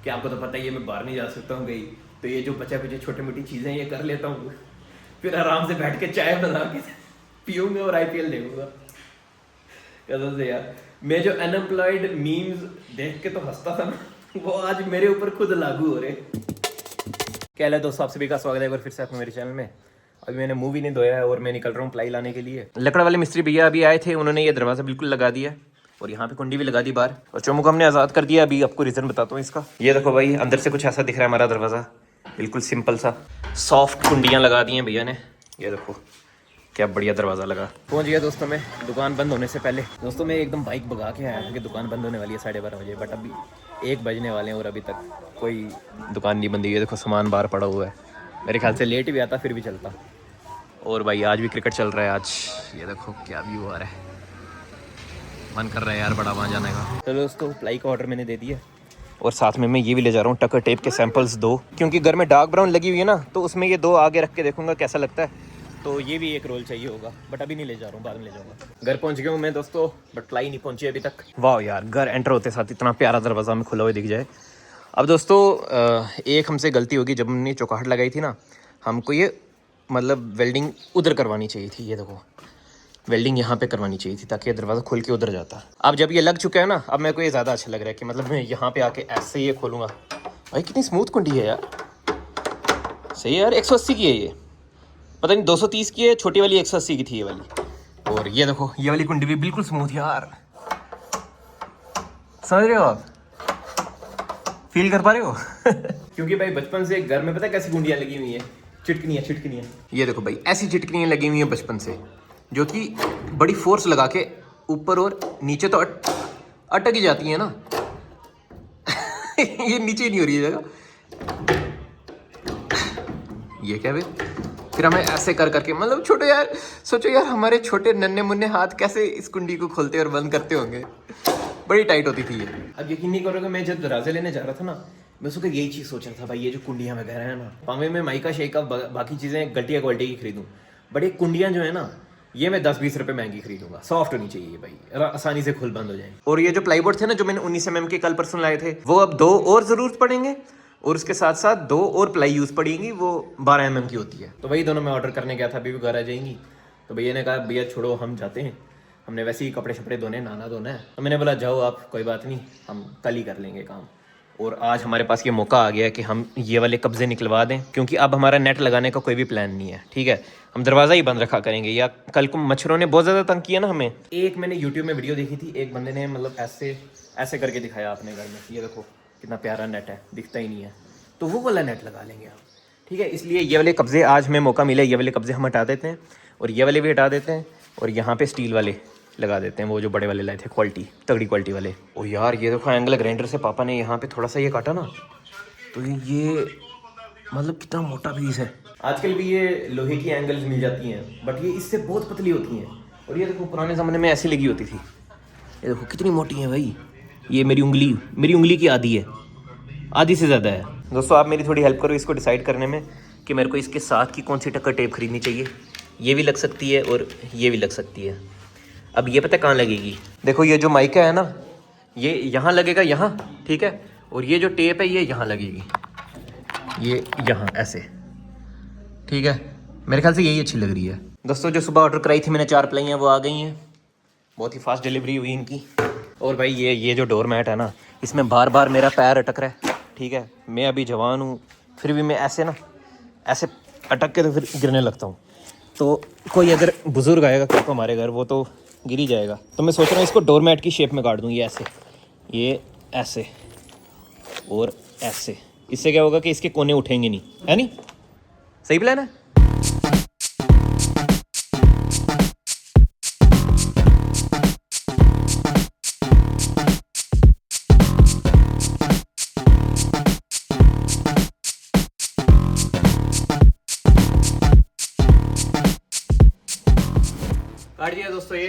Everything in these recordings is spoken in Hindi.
कि आपको तो पता ही है मैं बाहर नहीं जा सकता हूँ कहीं, तो ये जो बचा कुछ छोटी मोटी चीज़ें ये कर लेता हूँ, फिर आराम से बैठ के चाय बना के पीऊँगा और IPL देखूंगा। कसम से यार, मैं जो अनएम्प्लॉयड मीम्स देख के तो हंसता था ना, वो आज मेरे ऊपर खुद लागू हो रहे। क्या है दोस्तों, आप सभी का स्वागत है एक बार फिर से आपको मेरे चैनल में। अभी मैंने मुंह नहीं धोया है और मैं निकल रहा हूँ प्लाई लाने के लिए। लकड़ वाले मिस्त्री भैया अभी आए थे, उन्होंने ये दरवाज़ा बिल्कुल लगा दिया और यहाँ पे कुंडी भी लगा दी बाहर, और चौमुख हमने आज़ाद कर दिया। अभी आपको रीज़न बताता हूँ इसका। ये देखो भाई, अंदर से कुछ ऐसा दिख रहा है हमारा दरवाज़ा, बिल्कुल सिंपल सा सॉफ्ट कुंडियाँ लगा दी हैं भैया ने। ये देखो क्या बढ़िया दरवाज़ा लगा। पहुँच गया दोस्तों मैं दुकान बंद होने से पहले। दोस्तों मैं एकदम बाइक भगा के आया था कि दुकान बंद होने वाली है 12:30 बजे, बट अभी 1 बजने वाले हैं और अभी तक कोई दुकान नहीं बंद हुई है। देखो सामान बाहर पड़ा हुआ है, मेरे ख्याल से लेट भी आता फिर भी चलता। और भाई आज भी क्रिकेट चल रहा है आज, ये देखो क्या व्यू आ रहा है, मन कर रहा है यार बड़ा वहाँ जाने का। चलो दोस्तों, प्लाई का ऑर्डर मैंने दे दिया और साथ में मैं ये भी ले जा रहा हूँ टकर टेप के सैंपल्स 2, क्योंकि घर में डार्क ब्राउन लगी हुई है ना, तो उसमें ये 2 आगे रख के देखूंगा कैसा लगता है। तो ये भी एक रोल चाहिए होगा, बट अभी नहीं ले जा रहा हूँ, बाद में ले जाऊँगा। घर पहुँच गया हूँ मैं दोस्तों, बट प्लाई नहीं पहुँची अभी तक। वाह यार, घर एंटर होते साथ इतना प्यारा दरवाज़ा में खुला हुआ दिख जाए। अब दोस्तों एक हमसे गलती होगी, जब हमने चौकाहट लगाई थी ना, हमको ये मतलब वेल्डिंग उधर करवानी चाहिए थी। ये देखो वेल्डिंग यहाँ पे करवानी चाहिए थी ताकि ये दरवाज़ा खुल के उधर जाता। अब जब ये लग चुका है ना, अब मेरे को ये ज़्यादा अच्छा लग रहा है कि मतलब मैं यहाँ पे आके ऐसे ये खोलूँगा। भाई कितनी स्मूथ कुंडी है यार, सही है यार। 180 की है ये, पता नहीं 230 की है, छोटी वाली 180 की थी ये वाली। और ये देखो ये वाली कुंडी भी बिल्कुल स्मूथ यार, समझ रहे हो आप, फील कर पा रहे हो क्योंकि भाई बचपन से घर में पता है कैसी कुंडियाँ लगी हुई हैं, चिटकनियाँ। ये देखो भाई ऐसी चिटकनियाँ लगी हुई हैं बचपन से, जो कि बड़ी फोर्स लगा के ऊपर और नीचे तो अटक ही जाती है ना ये नीचे ही नहीं हो रही है जगह। ये क्या भाई, फिर हमें ऐसे कर करके मतलब छोटे यार, सोचो यार हमारे छोटे नन्हे मुन्ने हाथ कैसे इस कुंडी को खोलते और बंद करते होंगे, बड़ी टाइट होती थी ये। अब यकीन नहीं करोगे, मैं जब दरवाजे लेने जा रहा था ना, मैं उसको यही चीज़ सोच रहा था भाई, ये जो कुंडियाँ वगैरह है ना, पावे में माइका शेका बाकी चीज़ें घटिया क्वालिटी की खरीदूँ, बट ये कुंडियाँ जो है ना, ये मैं 10-20 रुपए महंगी खरीदूंगा। सॉफ्ट होनी चाहिए भाई, आसानी से खुल बंद हो जाए। और ये जो प्लाईवुड थे ना, जो मैंने 19 mm के कल परसों लाए थे, वो अब 2 और ज़रूरत पड़ेंगे, और उसके साथ साथ 2 और प्लाई यूज़ पड़ेंगी, वो 12 mm की होती है। तो वही दोनों मैं ऑर्डर करने गया था, अभी भी घर आ जाएंगी। तो भैया ने कहा भैया छोड़ो हम जाते हैं, हमने वैसे ही कपड़े शपड़े धोने, नहाना धोना है। तो मैंने बोला जाओ आप, कोई बात नहीं, हम कल ही कर लेंगे काम। और आज हमारे पास ये मौका आ गया है कि हम ये वाले कब्जे निकलवा दें, क्योंकि अब हमारा नेट लगाने का कोई भी प्लान नहीं है। ठीक है, हम दरवाज़ा ही बंद रखा करेंगे, या कल को मच्छरों ने बहुत ज़्यादा तंग किया ना हमें। एक मैंने यूट्यूब में वीडियो देखी थी, एक बंदे ने मतलब ऐसे ऐसे करके दिखाया अपने घर में, ये देखो कितना प्यारा नेट है, दिखता ही नहीं है, तो वो वाला नेट लगा लेंगे आप। ठीक है, इसलिए ये वाले कब्जे आज हमें मौका मिले, ये वाले कब्जे हम हटा देते हैं और ये वाले भी हटा देते हैं, और यहाँ पे स्टील वाले लगा देते हैं, वो जो बड़े वाले लाए थे, क्वालिटी तगड़ी क्वालिटी वाले। ओ यार ये देखो, एंगल ग्राइंडर से पापा ने यहाँ पे थोड़ा सा ये काटा ना, तो ये मतलब कितना मोटा पीस है। आजकल भी ये लोहे की एंगल्स मिल जाती हैं, बट ये इससे बहुत पतली होती हैं। और ये देखो पुराने ज़माने में ऐसी लगी होती थी, ये देखो कितनी मोटी है भाई। ये मेरी उंगली की आधी है, आधी से ज़्यादा है। दोस्तों आप मेरी थोड़ी हेल्प करो इसको डिसाइड करने में कि मेरे को इसके साथ की कौन सी टक्कर टेप खरीदनी चाहिए। ये भी लग सकती है और ये भी लग सकती है। अब ये पता कहाँ लगेगी, देखो ये जो माइका है ना, ये यहाँ लगेगा यहाँ, ठीक है, और ये जो टेप है ये यहाँ लगेगी, ये यहाँ ऐसे, ठीक है। मेरे ख्याल से यही अच्छी लग रही है। दोस्तों जो सुबह ऑर्डर कराई थी मैंने 4 प्लाइयाँ, वो आ गई हैं, बहुत ही फास्ट डिलीवरी हुई इनकी। और भाई ये जो डोर मैट है ना, इसमें बार बार मेरा पैर अटक रहा है। ठीक है, मैं अभी जवान हूँ, फिर भी मैं ऐसे ना ऐसे अटक के तो फिर गिरने लगता हूँ। तो कोई अगर बुज़ुर्ग आएगा कल को हमारे घर, वो तो गिर ही जाएगा। तो मैं सोच रहा हूँ इसको डोर मैट की शेप में काट दूँ, ये ऐसे और ऐसे। इससे क्या होगा कि इसके कोने उठेंगे नहीं, है नहीं? सही प्लान है। काट दिया दोस्तों ये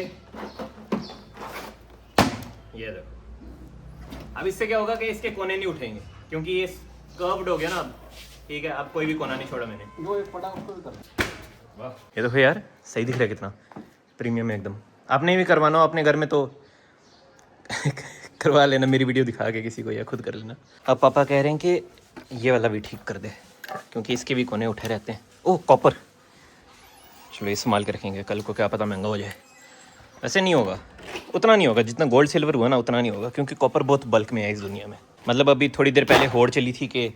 देखो। अब इससे क्या होगा कि इसके कोने नहीं उठेंगे, क्योंकि ये कर्व्ड हो गया ना अब। ठीक है, अब कोई भी कोना नहीं छोड़ा मैंने, वो एक पड़ा उसको भी कर। वाह, ये देखो यार सही दिख रहा है कितना प्रीमियम है एकदम। आपने भी करवाना हो अपने घर में तो करवा लेना मेरी वीडियो दिखा के किसी को, या खुद कर लेना। अब पापा कह रहे हैं कि ये वाला भी ठीक कर दे, क्योंकि इसके भी कोने उठे रहते हैं। ओह कॉपर, चलो ये संभाल के रखेंगे, कल को क्या पता महंगा हो जाए। वैसे नहीं होगा, उतना नहीं होगा जितना गोल्ड सिल्वर हुआ ना, उतना नहीं होगा, क्योंकि कॉपर बहुत बल्क में है इस दुनिया में। मतलब अभी थोड़ी देर पहले होड़ चली थी कि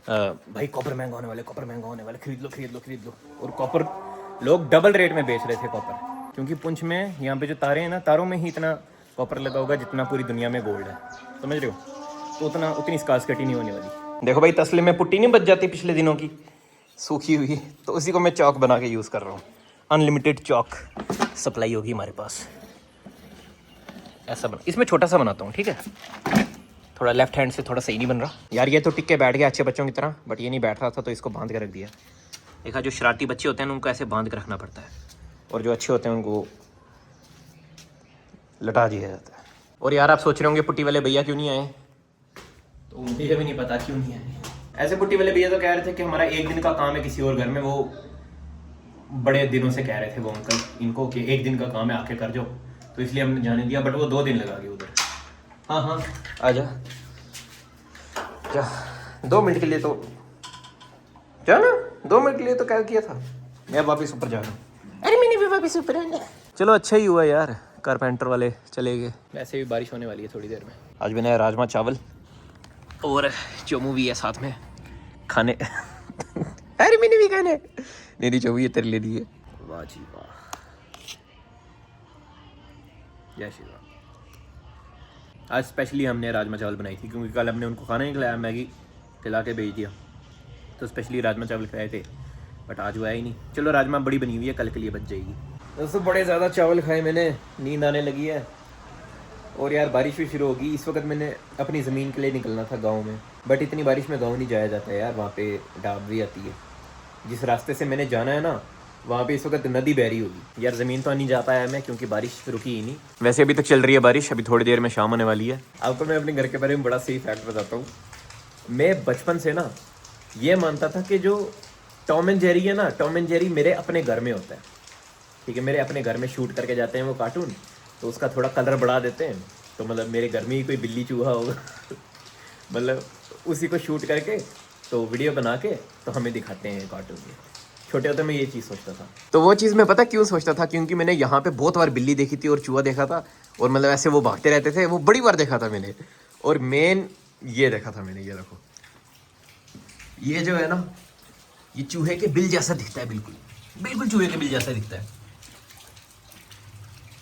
भाई कॉपर महंगा होने वाले, कॉपर महंगा होने वाले, खरीद लो खरीद लो खरीद लो। और कॉपर लोग डबल रेट में बेच रहे थे कॉपर, क्योंकि पुंछ में यहाँ पे जो तारे हैं ना, तारों में ही इतना कॉपर लगा होगा जितना पूरी दुनिया में गोल्ड है, समझ रहे हो? तो उतनी स्कार्सिटी नहीं होने वाली। देखो भाई तसले में पुट्टी नहीं बच जाती पिछले दिनों की सूखी हुई, तो उसी को मैं चौक बना के यूज़ कर रहा हूँ। अनलिमिटेड चौक सप्लाई होगी हमारे पास। ऐसा बना, इसमें छोटा सा बनाता हूँ, ठीक है? थोड़ा लेफ्ट हैंड से थोड़ा सही नहीं बन रहा यार। ये तो टिक के बैठ गया अच्छे बच्चों की तरह, बट ये नहीं बैठ रहा था तो इसको बांध के रख दिया। देखा, जो शरारती बच्चे होते हैं उनको ऐसे बांध के रखना पड़ता है, और जो अच्छे होते हैं उनको लटा दिया जाता है। और यार आप सोच रहे होंगे पुट्टी वाले भैया क्यों नहीं आए, तो मुझे भी नहीं पता क्यों नहीं आए। ऐसे पुट्टी वाले भैया तो कह रहे थे कि हमारा एक दिन का काम है किसी और घर में, वो बड़े दिनों से कह रहे थे वो अंकल इनको कि एक दिन का काम है आके कर जाओ, तो इसलिए हमने जाने दिया। बट वो 2 दिन लगा गए उधर। हाँ हाँ आ जा, 2 मिनट के लिए तो जा ना, 2 मिनट के लिए तो क्या किया था। मैं वापस ऊपर जा रहा हूँ। अरे मैंने भी वापस ऊपर आना। चलो अच्छा ही हुआ यार, कारपेंटर वाले चले गए। वैसे भी बारिश होने वाली है थोड़ी देर में। आज बनाया राजमा चावल और चोमू भी है साथ में खाने। अरे मैंने भी खाने, नहीं चोमू ये तेरे लिए दिए। वाह जी वाह, जय श्री राम। आज स्पेशली हमने राजमा चावल बनाई थी, क्योंकि कल हमने उनको खाना नहीं खिलाया, मैगी खिला के भेज दिया, तो स्पेशली राजमा चावल खिलाए थे। बट आज वो आया ही नहीं। चलो राजमा बड़ी बनी हुई है, कल के लिए बच जाएगी। दोस्तों बड़े ज़्यादा चावल खाए मैंने, नींद आने लगी है। और यार बारिश भी शुरू होगी। इस वक्त मैंने अपनी ज़मीन के लिए निकलना था गाँव में, बट इतनी बारिश में गाँव नहीं जाया जाता है यार, वहाँ पे डाब भी आती है। जिस रास्ते से मैंने जाना है ना, वहाँ पे इस वक्त नदी बह रही होगी। यार ज़मीन तो नहीं जा पाया मैं, क्योंकि बारिश रुकी ही नहीं। वैसे अभी तक चल रही है बारिश, अभी थोड़ी देर में शाम होने वाली है। आपको मैं अपने घर के बारे में बड़ा सही फैक्ट बताता हूँ। मैं बचपन से ना ये मानता था कि जो टॉम एंड जेरी है ना, टॉम एंड जेरी मेरे अपने घर में होता है, ठीक है? मेरे अपने घर में शूट करके जाते हैं वो कार्टून, तो उसका थोड़ा कलर बढ़ा देते हैं, तो मतलब मेरे घर में ही कोई बिल्ली चूहा होगा मतलब उसी को शूट करके तो वीडियो बना के तो हमें दिखाते हैं कार्टून में। छोटे होते मैं ये चीज़ सोचता था। तो वो चीज़ मैं पता क्यों सोचता था, क्योंकि मैंने यहाँ पे बहुत बार बिल्ली देखी थी और चूहा देखा था, और मतलब ऐसे वो भागते रहते थे, वो बड़ी बार देखा था मैंने। और मेन ये देखा था मैंने, ये देखो, ये जो है ना, ये चूहे के बिल जैसा दिखता है, बिल्कुल बिल्कुल चूहे के बिल जैसा दिखता है।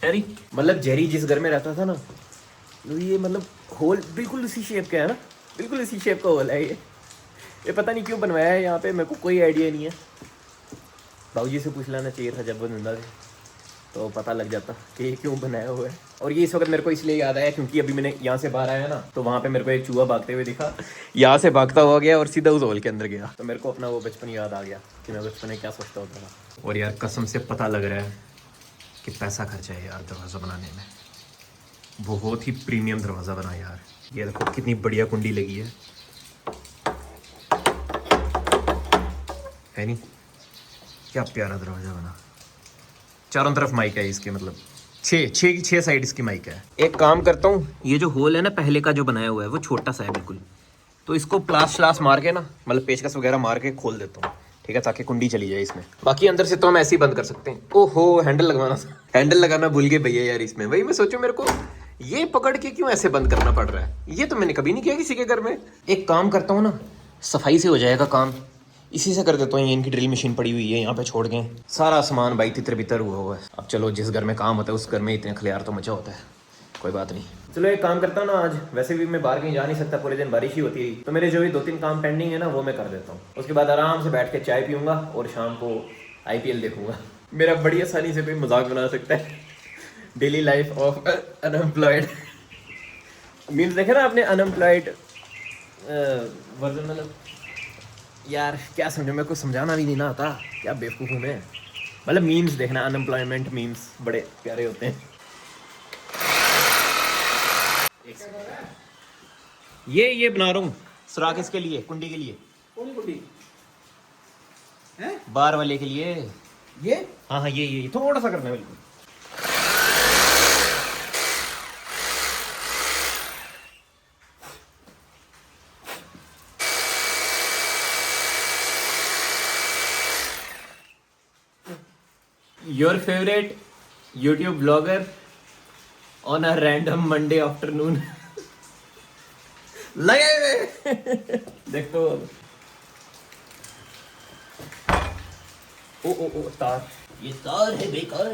जेरी मतलब जेरी जिस घर में रहता था ना, तो ये मतलब होल बिल्कुल उसी शेप का है ना, बिल्कुल उसी शेप का होल है ये पता नहीं क्यों बनवाया है यहाँ पे, मेरे को कोई आइडिया नहीं है। बाबूजी से पूछ लेना चाहिए था जब वो जिंदा थे, तो पता लग जाता कि ये क्यों बनाया हुआ है। और ये इस वक्त मेरे को इसलिए याद आया क्योंकि अभी मैंने यहाँ से बाहर आया ना, तो वहाँ पे मेरे को एक चूहा भागते हुए दिखा, यहाँ से भागता हुआ गया और सीधा उस होल के अंदर गया, तो मेरे को अपना वो बचपन याद आ गया कि मैं बचपन में क्या सोचता होता था। और यार कसम से पता लग रहा है कि पैसा खर्चा है यार दरवाज़ा बनाने में, बहुत ही प्रीमियम दरवाज़ा बना यार। ये देखो कितनी बढ़िया कुंडी लगी है नहीं, क्या प्यारा दरवाज़ा बना। चारों तरफ माइक है इसके, मतलब 6 साइड इसकी माइक है। एक काम करता हूँ, ये जो होल है ना पहले का जो बनाया हुआ है वो छोटा सा है बिल्कुल, तो इसको प्लास मार के ना, मतलब पेचकस वगैरह मार के खोल देता हूँ, ठीक है, ताकि कुंडी चली जाए इसमें। बाकी अंदर से तो हम ऐसे ही बंद कर सकते हैं। ओहो हैंडल लगवाना था, हैंडल लगाना भूल गए भैया यार इसमें। वही मैं सोचूं मेरे को ये पकड़ के क्यों ऐसे बंद करना पड़ रहा है, ये तो मैंने कभी नहीं किया किसी के घर में। एक काम करता हूँ ना, सफाई से हो जाएगा काम, इसी से कर देता हूँ। ये इनकी ड्रिल मशीन पड़ी हुई है यहाँ पे, छोड़ गए सारा सामान भाई तितर बितर हुआ है। अब चलो जिस घर में काम होता है उस घर में इतने खलियार तो मचा होता है, कोई बात नहीं। चलो एक काम करता हूँ ना, आज वैसे भी मैं बाहर कहीं जा नहीं सकता, पूरे दिन बारिश ही होती है, तो मेरे जो भी 2-3 काम पेंडिंग है ना वो मैं कर देता हूँ। उसके बाद आराम से बैठ के चाय पीऊँगा और शाम को IPL देखूंगा। मेरा बड़ी आसानी से कोई मजाक बना सकता है, daily life of unemployed. Memes देखे ना आपने, अनएम्प्लॉयड वर्जन, मतलब यार क्या समझो, मेरे को समझाना भी नहीं ना आता, क्या बेवकूफ़ हूँ मैं। मतलब मीम्स देखना, अनएम्प्लॉयमेंट मीम्स बड़े प्यारे होते हैं। ये बना रहा हूँ सुराख इसके लिए, कुंडी के लिए। कौन कुंडी है? बार वाले के लिए ये। हाँ ये थोड़ा सा करना है बिल्कुल। Your favourite YouTube blogger on a random Monday afternoon. लगे हुए देख तो। ओ तार, ये तार है बेकार।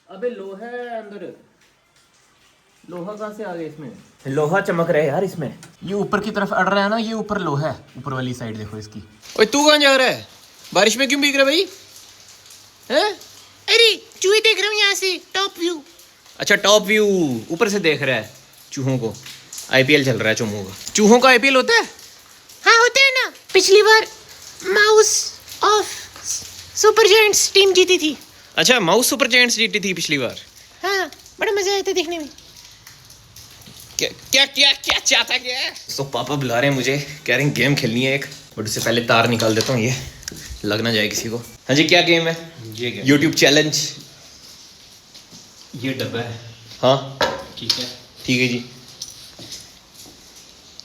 अबे लोहा है अंदर, लोहा कहाँ से आ गया इसमें? लोहा चमक रहा है यार इसमें। ये ऊपर की तरफ अड़ रहा है ना, ये ऊपर लोहा है, ऊपर वाली साइड देखो इसकी। ओए तू कहाँ जा रहा है? बारिश में क्यों भीग रहा है भाई? हैं? अरे चूहे देख रहा हूँ यहाँ से, टॉप व्यू। अच्छा टॉप व्यू, ऊपर से देख रहा है चूहों को। आईपीएल चल रहा है चूहों का। चूहों का आईपीएल होता है? हाँ होता है ना। पिछली बार माउस ऑफ सुपर जायंट्स टीम जीती थी। अच्छा माउस सुपर जायंट्स जीती थी पिछली बार। हाँ बड़ा मजा आया था देखने में। क्या क्या क्या क्या चाहता क्या है? तो पापा बुला रहे हैं मुझे, कह रहे हैं गेम खेलनी है एक, बट उससे पहले तार निकाल देता हूँ, ये लग ना जाए किसी को। हाँ जी क्या गेम है? ये गेम यूट्यूब चैलेंज। ये डब्बा है। हाँ ठीक है जी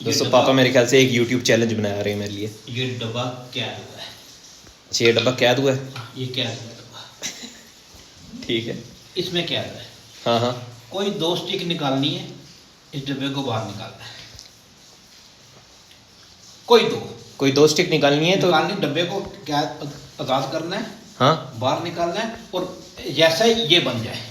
दोस्तों, पापा मेरे ख्याल से एक यूट्यूब चैलेंज बना रहे हैं मेरे लिए। ये डब्बा क्या हुआ है? अच्छा ये डब्बा कैद हुआ है? ये क्या हुआ डब्बा? ठीक है। इसमें क्या है? हाँ हाँ कोई 2 स्टिक निकालनी है, इस डब्बे को बाहर निकालना है। कोई दो स्टिक निकालनी है तो डब्बे को क्या आजाद करना है, हाँ बाहर निकालना है, और जैसा ही ये बन जाए,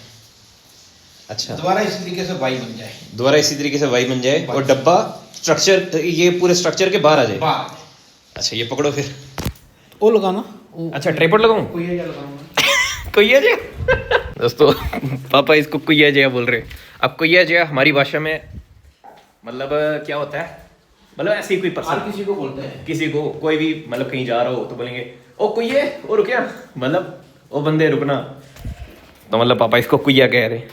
अच्छा दोबारा इसी तरीके से वाई बन जाए, दोबारा इसी तरीके से वाई बन जाए और डब्बा स्ट्रक्चर, ये पूरे स्ट्रक्चर के बाहर आ जाए। बाहर। अच्छा ये पकड़ो फिर। वो लगाना। अच्छा ट्राइपॉड लगाऊं? कुइया लगाऊंगा। कुइया जया दोस्तों, पापा इसको कुइया जया बोल रहे हैं। अब कुइया जया हमारी भाषा में मतलब क्या होता है? मतलब ऐसे ही कोई हर पर्सन, किसी को बोलते हैं, किसी को कोई भी मतलब कहीं जा रहा हो तो बोलेंगे ओ कुइये, ओ रुकिया, मतलब ओ बंदे रुकना। तो मतलब पापा इसको कुइया कह रहे हैं।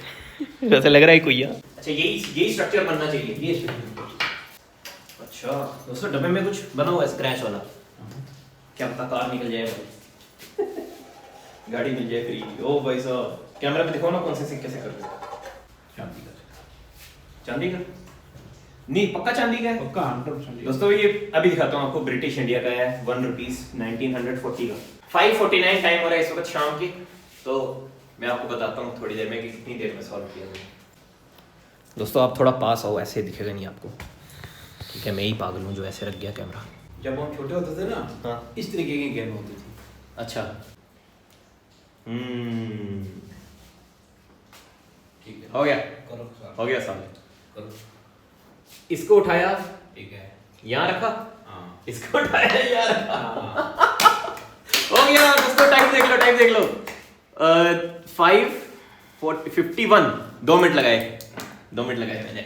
वैसे लग रहा है कुइया। अच्छा यही स्ट्रक्चर बनना चाहिए ये। अच्छा दोस्तों डब्बे में कुछ बना हुआ है स्क्रैच वाला, क्या पता कार निकल जाए भाई। गाड़ी मिल जाए फ्री। ओ भाई साहब कैमरा पे दिखाओ ना कौन से सिक्के से कर दो। चांदी का नहीं, पक्का चांदी का है? पक्का 100%। दोस्तों ये अभी दिखाता हूँ आपको, ब्रिटिश इंडिया का है, 1 रुपीज 1940 का। 5:49 टाइम हो रहा है इस वक्त शाम की, तो मैं आपको बताता हूँ थोड़ी देर में कि कितनी देर में सॉल्व किया मैंने। दोस्तों आप थोड़ा पास आओ, ऐसे दिखेगा नहीं आपको, ठीक है? मैं ही पागल हूँ जो ऐसे रख गया कैमरा। जब हम छोटे होते थे ना, हाँ इस तरीके की गेम होती थी। अच्छा ठीक है, हो गया, करो हो गया सामने। करो। इसको उठाया, ठीक है, यहाँ रखा, हाँ इसको उठाया, यहाँ रखा। हो गया दोस्तों, टाइम देख लो, टाइम देख लो। 5:51, 2 मिनट लगाए, 2 मिनट लगाए मैंने।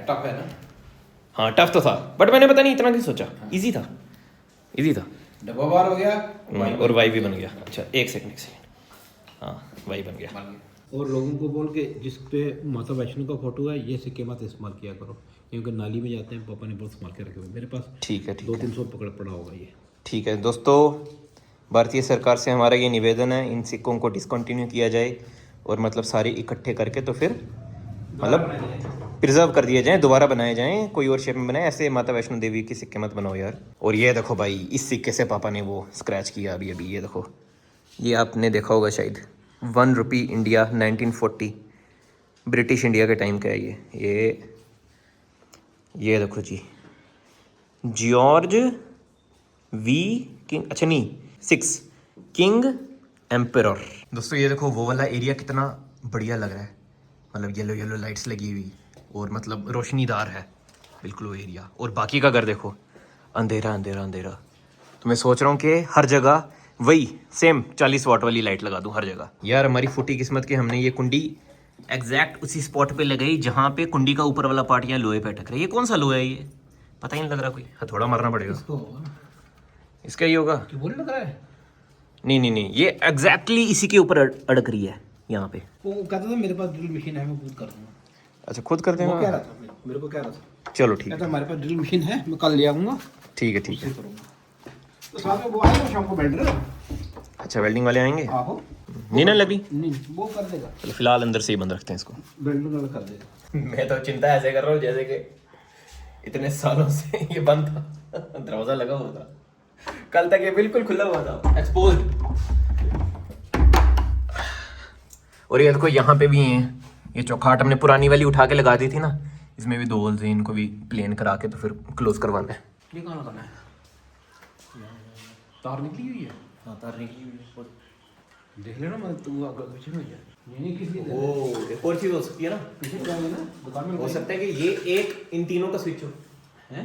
टफ है ना? हाँ टफ तो था, बट मैंने पता नहीं इतना क्यों सोचा। इजी था, इजी था। डब्बा बार हो गया, और वाई भी बन गया। अच्छा एक सेकंड हाँ वाई बन गया। और लोगों को बोल के जिस पे माता वैष्णो का फोटो है, ये सिक्के मत इस्तेमाल किया करो, क्योंकि नाली में जाते हैं। पापा ने बहुत संभाल के रखे हुए, मेरे पास ठीक है, ठीक है, 200-300 पकड़ पड़ा होगा ये। ठीक है दोस्तों, भारतीय सरकार से हमारा ये निवेदन है, इन सिक्कों को डिसकंटिन्यू किया जाए और मतलब सारे इकट्ठे करके तो फिर मतलब प्रिजर्व कर दिए जाएं, दोबारा बनाए जाएं, कोई और शेप में बनाए। ऐसे माता वैष्णो देवी के सिक्के मत बनाओ यार। और ये देखो भाई, इस सिक्के से पापा ने वो स्क्रैच किया अभी अभी, ये देखो, ये आपने देखा होगा शायद, 1 रुपी इंडिया 1940, ब्रिटिश इंडिया के टाइम का है ये देखो जी, जॉर्ज वी किंग, अच्छा नहीं 6 किंग एम्परर। दोस्तों ये देखो वो वाला एरिया कितना बढ़िया लग रहा है, मतलब येलो येलो लाइट्स लगी हुई और मतलब रोशनीदार है बिल्कुल वो एरिया। और बाकी का घर देखो, अंधेरा अंधेरा अंधेरा। तो मैं सोच रहा हूँ कि हर जगह वही सेम 40 वाट वाली लाइट लगा दूँ हर जगह। यार हमारी फूटी किस्मत के, हमने ये कुंडी एग्जैक्ट उसी स्पॉट पे लगाई जहाँ पे कुंडी का ऊपर वाला पार्ट यहाँ लोहे पे अटक रहा है। ये कौन सा लोहा है ये? पता ही नहीं लग रहा, कोई हथौड़ा मारना पड़ेगा। इसका ही होगा, बोल लग रहा है। नहीं, ये एग्जैक्टली इसी के ऊपर अटक रही है यहाँ पे। वो कहता था मेरे पास ड्रिल मशीन है, मैं खुद कर दूंगा। अच्छा खुद कर देंगे? वो कह रहा था मेरे को, कह रहा था। चलो ठीक है, कहता हमारे पास ड्रिल मशीन है, मैं कल ले आऊंगा। ठीक है, ठीक है। करूंगा तो साथ में वो आएगा शाम को वेल्डर। अच्छा वेल्डिंग वाले आएंगे? आहो, नहीं ना लगी? नहीं वो कर देगा। चलो फिलहाल अंदर से ही बंद रखते हैं इसको। वेल्डर कर देगा। मैं तो चिंता ऐसे कर रहा हूँ जैसे कि इतने सालों से ये बंद था। दरवाजा लगा हुआ था कल तक, ये बिल्कुल खुला हुआ था, एक्सपोज्ड। और ये देखो यहाँ पे भी हैं, ये चौखाट हमने पुरानी वाली उठा के लगा दी थी ना, इसमें भी 2 होल्स हैं, इनको भी प्लेन करा के तो फिर क्लोज करवाना है। ये कहाँ लगाना है? तार निकली हुई है। हाँ तार निकली हुई है, देख लेना, मैं तू पीछे में जा। ये नहीं किस लिए? ओ एक और चीज़ हो सकती है ना, पीछे क्या है ना दुकान में हो सकता है कि ये एक इन तीनों का स्विच हो, हैं?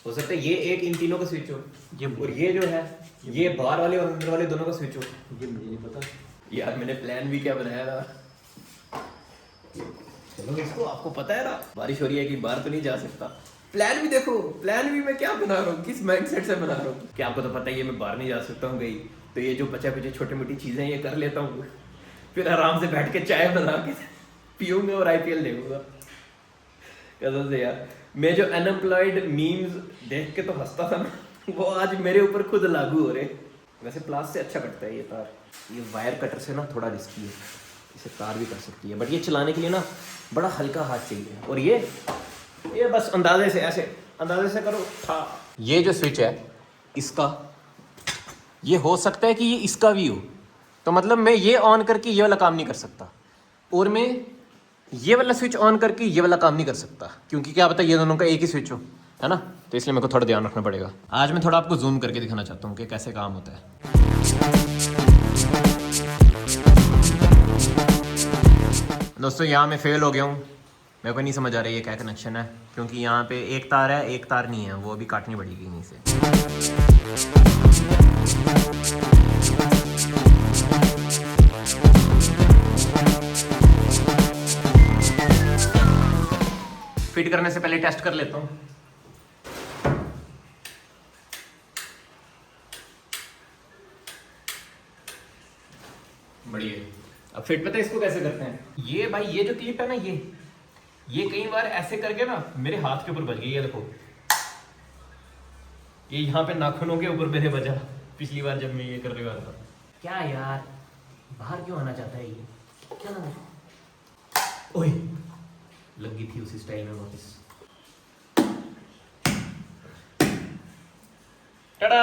हो सकता है ये एक इन तीनों का स्विच हो, ये और ये जो है ये बाहर वाले और अंदर वाले दोनों का स्विच हो। ये मुझे नहीं पता। यार मैंने प्लान भी क्या बनाया था, चलो इसको आपको पता है ना, बारिश हो रही है कि बाहर तो नहीं जा सकता। प्लान भी देखो, प्लान भी मैं क्या बना रहा हूँ, किस माइंडसेट से बना रहा हूँ कि आपको तो पता ही है मैं बाहर नहीं जा सकता हूँ कहीं, तो ये जो बचा पीछे छोटी मोटी चीजें ये कर लेता हूँ, फिर आराम से बैठ के चाय बना के पीऊंगा और IPL देखूंगा। कसम से यार, मैं जो अनएम्प्लॉयड मीम्स देख के तो हंसता था ना, वो आज मेरे ऊपर खुद लागू हो रहे। वैसे प्लास से अच्छा कटता है ये तार, ये वायर कटर से ना थोड़ा रिस्की है, इसे तार भी कर सकती है, बट ये चलाने के लिए ना बड़ा हल्का हाथ चाहिए। और ये बस अंदाजे से ऐसे अंदाजे से करो था। ये जो स्विच है इसका, ये हो सकता है कि ये इसका भी हो, तो मतलब मैं ये ऑन करके ये वाला काम नहीं कर सकता, और मैं ये वाला स्विच ऑन करके ये वाला काम नहीं कर सकता, क्योंकि क्या पता ये दोनों का एक ही स्विच हो, है ना, तो इसलिए मेरे को थोड़ा ध्यान रखना पड़ेगा। आज मैं थोड़ा आपको जूम करके दिखाना चाहता हूँ कि कैसे काम होता है। दोस्तों यहाँ मैं फेल हो गया हूँ, मेरे को नहीं समझ आ रहा है ये क्या कनेक्शन है, क्योंकि यहाँ पे एक तार है एक तार नहीं है, वो अभी काटनी पड़ेगी यहीं से। फिट करने से पहले टेस्ट कर लेता हूँ। बढ़िया, अब फिट पता है इसको कैसे करते हैं, ये भाई ये जो क्लिप है ना, ये कई बार ऐसे करके ना मेरे हाथ के ऊपर बज गई, ये देखो, ये यहाँ पे नाखूनों के ऊपर मेरे बजा पिछली बार जब मैं ये कर रहा था। क्या यार, बाहर क्यों आना चाहता है ये, क्या लगा? ओए लगी थी उसी स्टाइल में वापस। टाडा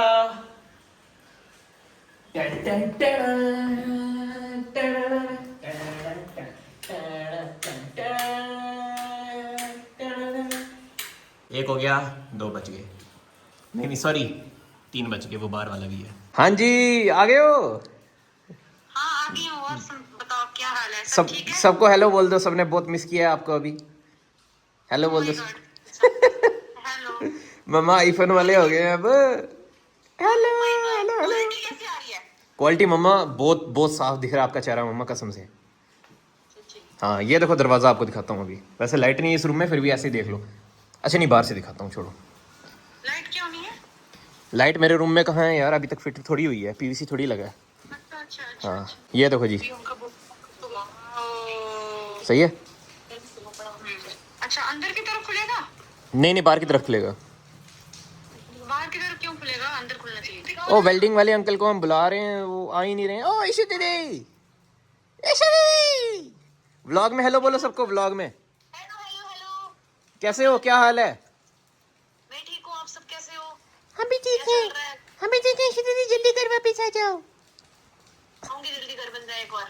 एक हो गया, 2 बच गए, नहीं सॉरी 3 बच गए, वो बाहर वाला भी है। हाँ जी आ गए हो? हाँ आ गई हूँ। और बताओ क्या हाल है, सब ठीक है? सबको हेलो बोल दो, सबने बहुत मिस किया है आपको अभी, हेलो बोल दो। हेलो। मम्मा आईफोन वाले हो गए हैं अब। Hello hello hello. क्वालिटी कैसी आ रही है? क्वालिटी मम्मा बहुत बहुत साफ दिख रहा है आपका चेहरा मम्मा, कसम से। सच्ची? हाँ ये देखो दरवाज़ा आपको दिखाता हूँ अभी, वैसे लाइट नहीं है इस रूम में, फिर भी ऐसे ही देख लो। अच्छा नहीं बाहर से दिखाता हूँ, छोड़ो। लाइट क्यों नहीं है? लाइट मेरे रूम में कहाँ है यार, अभी तक फिट थोड़ी हुई है, PVC थोड़ी लगा है। अच्छा अच्छा अच्छा। हाँ ये देखो जी, अभी उनका सही है। अच्छा अंदर की तरफ खुलेगा? नहीं बाहर की तरफ खुलेगा। बाहर की तरफ क्यों खुलेगा, अंदर खुलना चाहिए। ओ वेल्डिंग वाले अंकल को हम बुला रहे हैं, वो आ ही नहीं रहे हैं। ओ ईशा दीदी, ईशा दीदी, व्लॉग में हेलो बोलो सबको, व्लॉग में। Hello hello hello. कैसे हो, क्या हाल है? मैं ठीक हूँ, आप सब कैसे हो? हम भी ठीक क्या हैं, चल रहा है? हम भी ठीक हैं। ईशा दीदी जल्दी घर वापस आ जाओ। आऊंगी जल्दी, घर बन जाए एक बार।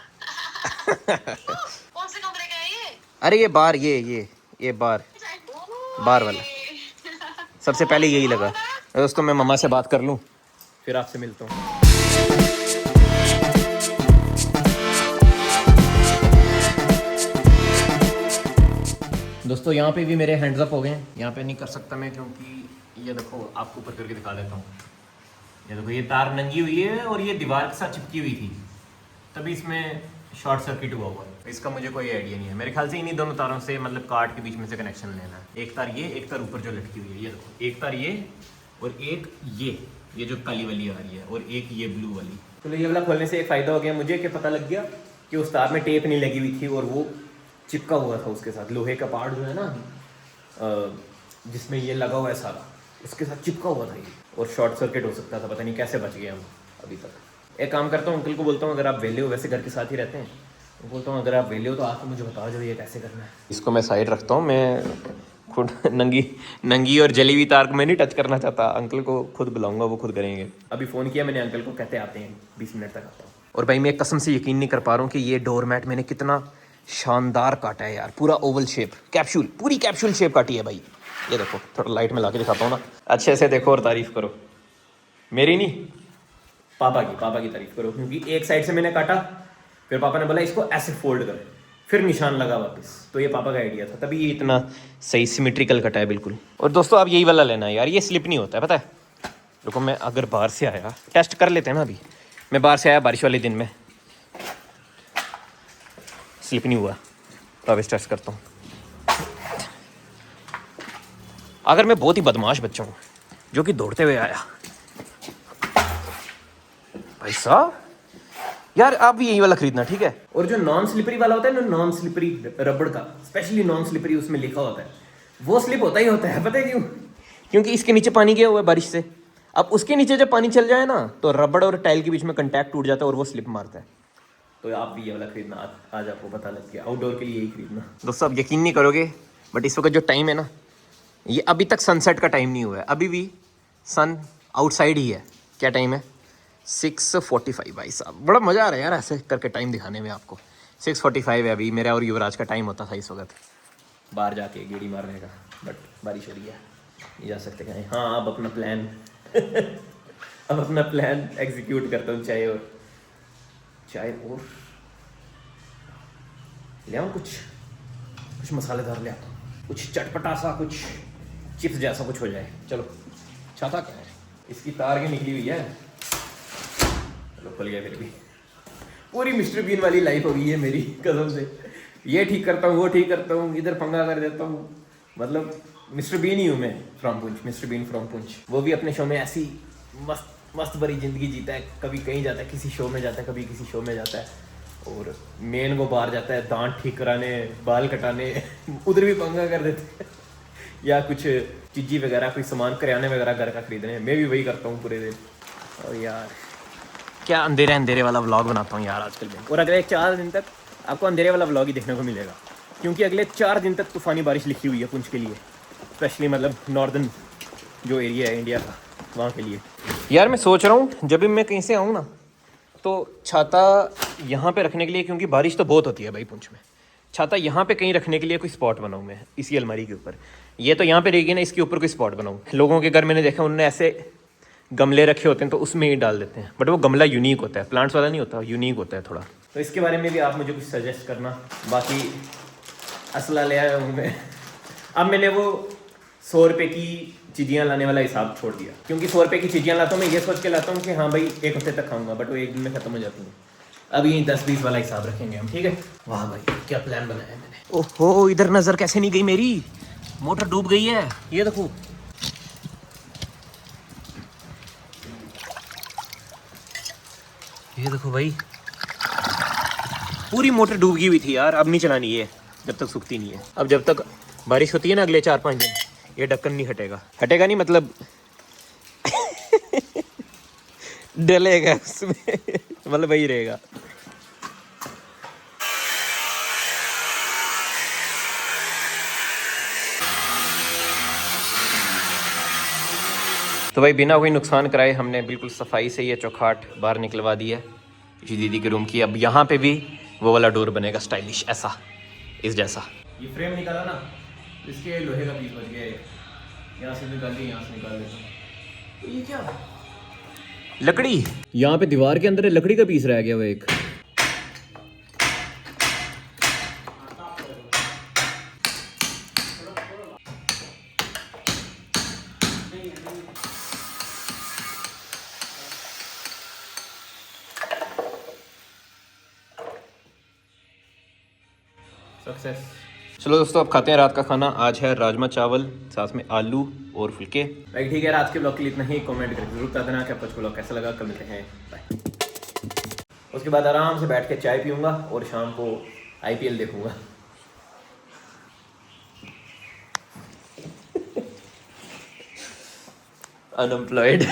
कौन से कमरे का है ये? अरे ये बार, ये बार वाला सबसे पहले यही लगा। दोस्तों मैं मम्मा से बात कर लूँ, फिर आपसे मिलता हूँ। दोस्तों यहाँ पे भी मेरे हैंड्स अप हो गए हैं, यहाँ पे नहीं कर सकता मैं, क्योंकि ये देखो आपको ऊपर करके दिखा देता हूँ। ये देखो ये तार नंगी हुई है और ये दीवार के साथ चिपकी हुई थी, तभी इसमें शॉर्ट सर्किट हुआ है। इसका मुझे कोई आइडिया नहीं है, मेरे ख्याल से इन्हीं दोनों तारों से मतलब कार्ड के बीच में से कनेक्शन लेना है। एक तार ये, एक तार ऊपर जो लटकी हुई है, ये देखो, एक तार ये और एक ये जो काली वाली आ रही है, और एक ये ब्लू वाली। तो ये वाला खोलने से एक फ़ायदा हो गया मुझे कि पता लग गया कि उस तार में टेप नहीं लगी हुई थी और वो चिपका हुआ था उसके साथ। लोहे का पार्ट जो है ना जिसमें ये लगा हुआ है सारा, उसके साथ चिपका हुआ था ये, और शॉर्ट सर्किट हो सकता था। पता नहीं कैसे बच गए हम अभी तक। एक काम करता हूँ, अंकल को बोलता हूँ अगर आप वेले हो, वैसे घर के साथ ही रहते हैं, बोलता हूँ अगर आप वेले हो तो आके मुझे बताओ जो ये कैसे करना है। इसको मैं साइड रखता हूँ, मैं खुद नंगी और जली हुई तार को मैं नहीं टच करना चाहता। अंकल को खुद बुलाऊंगा, वो खुद करेंगे। अभी फ़ोन किया मैंने अंकल को, कहते आते हैं 20 मिनट तक आता हूँ। और भाई मैं कसम से यकीन नहीं कर पा रहा हूँ कि ये डोरमैट मैंने कितना शानदार काटा है यार। पूरा ओवल शेप, कैप्सूल, पूरी कैप्सूल शेप काटी है भाई। ये देखो, थोड़ा लाइट में ला के दिखाता हूँ ना, अच्छे से देखो और तारीफ़ करो। मेरी नहीं, पापा की तारीफ़ करो। क्योंकि एक साइड से मैंने काटा, फिर पापा ने बोला इसको ऐसे फोल्ड कर, फिर निशान लगा वापस। तो ये पापा का आइडिया था, तभी ये इतना सही सिमेट्रिकल कटा है बिल्कुल। और दोस्तों आप यही वाला लेना है यार, ये स्लिप नहीं होता है, पता है। रुको, मैं अगर बाहर से आया, टेस्ट कर लेते हैं ना। अभी मैं बाहर से आया बारिश वाले दिन में, स्लिप नहीं हुआ, तो अब टेस्ट करता हूँ। अगर मैं बहुत ही बदमाश बच्चा हूँ जो कि दौड़ते हुए आया, भाई साहब यार आप भी यही वाला खरीदना, ठीक है। और जो नॉन स्लिपरी वाला होता है ना, नॉन स्लिपरी रबड़ का, स्पेशली नॉन स्लिपरी, उसमें लिखा होता है, वो स्लिप होता ही होता है। पता है क्यों? क्योंकि इसके नीचे पानी गया हुआ है बारिश से। अब उसके नीचे जब पानी चल जाए ना, तो रबड़ और टाइल के बीच में कंटैक्ट टूट जाता है और वो स्लिप मारता है। तो आप भी ये वाला खरीदना, आज आपको पता लग गया, आउटडोर के लिए यही खरीदना। दोस्तों आप यकीन नहीं करोगे, बट इस वक्त जो टाइम है ना, ये अभी तक सनसेट का टाइम नहीं हुआ है, अभी भी सन आउटसाइड ही है। क्या टाइम है? 6:45। भाई साहब बड़ा मज़ा आ रहा है यार ऐसे करके टाइम दिखाने में आपको। 6:45 है अभी, मेरा और युवराज का टाइम होता था इस वक्त बाहर जाके गेड़ी मारने का, बट बारिश हो रही है, नहीं जा सकते कहीं। हाँ, अब अपना प्लान अब अपना प्लान एग्जीक्यूट करता हूँ। चाय और ले आऊँ, कुछ मसालेदार ले आता हूँ, कुछ चटपटा सा, कुछ चिप्स जैसा कुछ हो जाए। चलो, छाता क्या है, इसकी तार की निकली हुई है। चलो खुल गया। फिर भी पूरी मिस्टर बीन वाली लाइफ हो गई है मेरी, कसम से। ये ठीक करता हूँ, वो ठीक करता हूँ, इधर पंगा कर देता हूँ। मतलब मिस्टर बीन ही हूँ मैं, from Poonch, mister Bean from Poonch. वो भी अपने शो में ऐसी मस्त भरी जिंदगी जीता है। कभी कहीं जाता है, किसी शो में जाता है, कभी किसी शो में जाता है, और मेन वो बाहर जाता है दांत ठीक कराने, बाल कटाने उधर भी पंगा कर देते हैं या कुछ चीज़ी वगैरह, कोई सामान करियाने वगैरह घर का खरीदने, मैं भी वही करता हूँ पूरे दिन। और यार क्या अंधेरे वाला व्लॉग बनाता हूँ यार आजकल में। और अगले 4 दिन तक आपको अंधेरे वाला व्लॉग ही देखने को मिलेगा, क्योंकि अगले 4 दिन तक तूफ़ानी बारिश लिखी हुई है पुंछ के लिए, स्पेशली मतलब नॉर्दर्न जो एरिया है इंडिया का, वहाँ के लिए। यार मैं सोच रहा हूँ जब भी मैं कहीं से आऊँ ना, तो छाता यहाँ पे रखने के लिए, क्योंकि बारिश तो बहुत होती है भाई पुंछ में, छाता यहाँ पे कहीं रखने के लिए कोई स्पॉट बनाऊँ मैं, इसी अलमारी के ऊपर। ये तो यहाँ पे रहेगी ना, इसके ऊपर कोई स्पॉट बनाऊँ। लोगों के घर मैंने देखा उन्होंने ऐसे गमले रखे होते हैं तो उसमें ही डाल देते हैं, बट वो गमला यूनिक होता है, प्लांट्स वाला नहीं होता, यूनिक होता है थोड़ा। तो इसके बारे में भी आप मुझे कुछ सजेस्ट करना। बाकी असला ले आया हूँ मैं। अब मैंने वो 100 रुपये की चीज़ियाँ लाने वाला हिसाब छोड़ दिया, क्योंकि 100 रुपये की चीज़ियाँ लाता हूँ मैं ये सोच के लाता हूँ कि हाँ भाई 1 हफ्ते तक खाऊंगा, बट वो 1 दिन में ख़त्म हो जाती है। अब ये 10-20 वाला हिसाब रखेंगे हम, ठीक है। वाह भाई क्या प्लान बनाया मैंने। ओहो, इधर नज़र कैसे नहीं गई मेरी, मोटर डूब गई है। ये देखो, ये देखो भाई, पूरी मोटर डूब गई हुई थी यार। अब नहीं चलानी है जब तक सूखती नहीं है। अब जब तक बारिश होती है ना अगले 4-5 दिन, ये ढक्कन नहीं हटेगा नहीं, मतलब डलेगा उसमें मतलब वही रहेगा। तो भाई बिना कोई नुकसान कराए हमने बिल्कुल सफाई से ये चौखाट बाहर निकलवा दी है जी दीदी के रूम की। अब यहाँ पे भी वो वाला डोर बनेगा स्टाइलिश, ऐसा इस जैसा। ये फ्रेम निकाला ना, इसके लोहे का पीस बच गया एक, यहाँ से निकाल लिया, यहाँ से निकाल लेता। तो ये क्या लकड़ी, यहाँ पे दीवार के अंदर लकड़ी का पीस रह गया वो एक। सक्सेस। चलो दोस्तों अब खाते हैं रात का खाना। आज है राजमा चावल, साथ में आलू और फुलके। भाई ठीक है, आज के ब्लॉग के लिए इतना ही। कमेंट करके जरूर बता देना कि आपको ब्लॉग कैसा लगा। कल मिलते हैं, बाय। उसके बाद आराम से बैठ के चाय पीऊँगा और शाम को IPL देखूँगा। अनएम्प्लॉयड